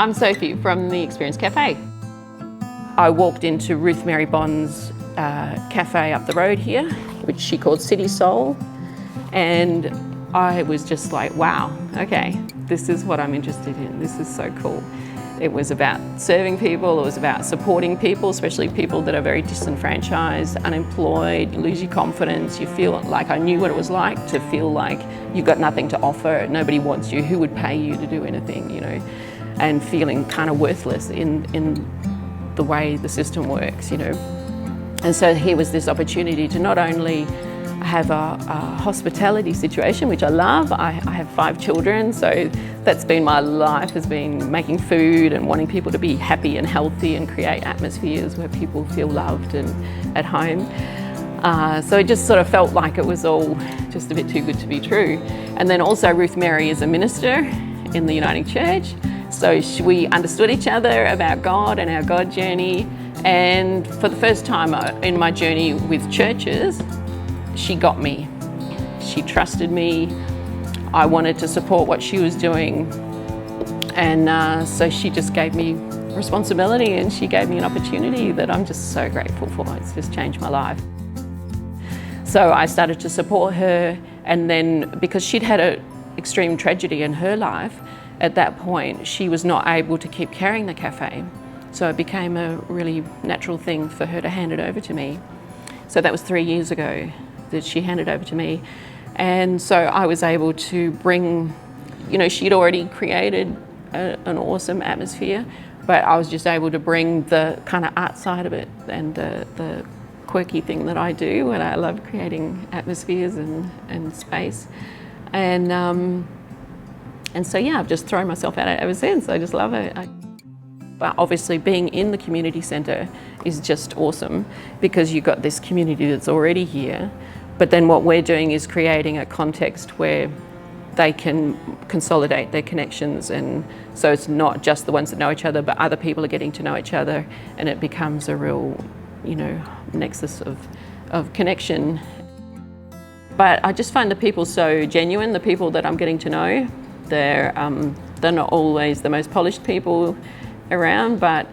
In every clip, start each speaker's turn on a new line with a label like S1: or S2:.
S1: I'm Sophie from the Experience Cafe. I walked into Ruth Mary Bond's cafe up the road here, which she called City Soul, and I was just like, wow, okay, this is what I'm interested in. This is so cool. It was about serving people, it was about supporting people, especially people that are very disenfranchised, unemployed, you lose your confidence, you feel like I knew what it was like to feel like you've got nothing to offer, nobody wants you, who would pay you to do anything, you know, and feeling kind of worthless in the way the system works, you know. And so here was this opportunity to not only have a hospitality situation, which I love. I have 5 children, so that's been my life, has been making food and wanting people to be happy and healthy and create atmospheres where people feel loved and at home. So it just sort of felt like it was all just a bit too good to be true. And then also Ruth Mary is a minister in the Uniting Church, so we understood each other about God and our God journey. And for the first time in my journey with churches, she got me. She trusted me. I wanted to support what she was doing. And so she just gave me responsibility and she gave me an opportunity that I'm just so grateful for. It's just changed my life. So I started to support her, and then because she'd had an extreme tragedy in her life, at that point she was not able to keep carrying the cafe. So it became a really natural thing for her to hand it over to me. So that was 3 years ago that she handed over to me. And so I was able to bring, you know, she'd already created an awesome atmosphere, but I was just able to bring the kind of art side of it and the quirky thing that I do, and I love creating atmospheres and space. And so yeah, I've just thrown myself at it ever since. I just love it. But obviously being in the community centre is just awesome because you've got this community that's already here, but then what we're doing is creating a context where they can consolidate their connections, and so it's not just the ones that know each other, but other people are getting to know each other, and it becomes a real, you know, nexus of connection. But I just find the people so genuine, the people that I'm getting to know. They're not always the most polished people around, but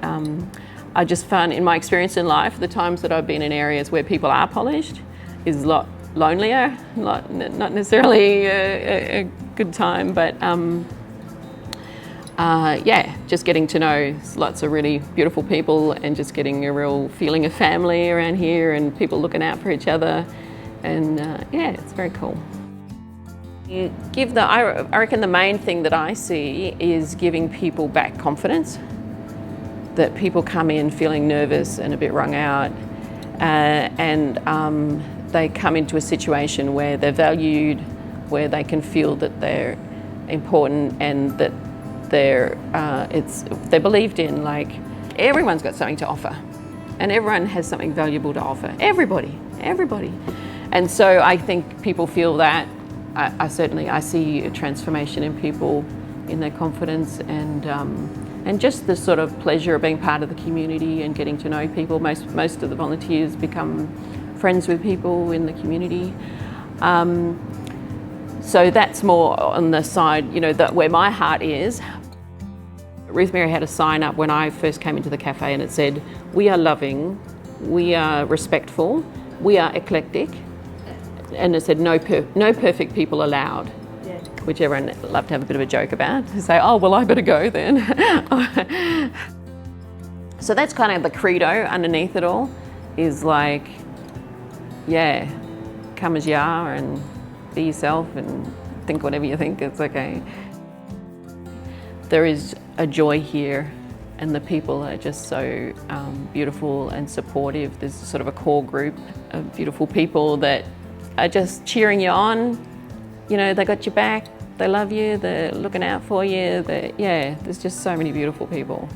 S1: I just found in my experience in life, the times that I've been in areas where people are polished is a lot lonelier, not necessarily a good time, but yeah, just getting to know lots of really beautiful people and just getting a real feeling of family around here and people looking out for each other, and yeah, it's very cool. I reckon the main thing that I see is giving people back confidence. That people come in feeling nervous and a bit wrung out, and they come into a situation where they're valued, where they can feel that they're important and that they're believed in. Like, everyone's got something to offer, and everyone has something valuable to offer. Everybody. And so I think people feel that. I certainly see a transformation in people, in their confidence, and just the sort of pleasure of being part of the community and getting to know people. Most of the volunteers become friends with people in the community. So that's more on the side, you know, where my heart is. Ruth Mary had a sign up when I first came into the cafe, and it said, "We are loving, we are respectful, we are eclectic," and it said, no perfect people allowed. Which everyone loved to have a bit of a joke about, to say, oh, well, I better go then. So that's kind of the credo underneath it all, is like, yeah, come as you are and be yourself and think whatever you think, it's okay. There is a joy here, and the people are just so beautiful and supportive. There's sort of a core group of beautiful people that are just cheering you on. You know, they got your back, they love you, they're looking out for you. Yeah, there's just so many beautiful people.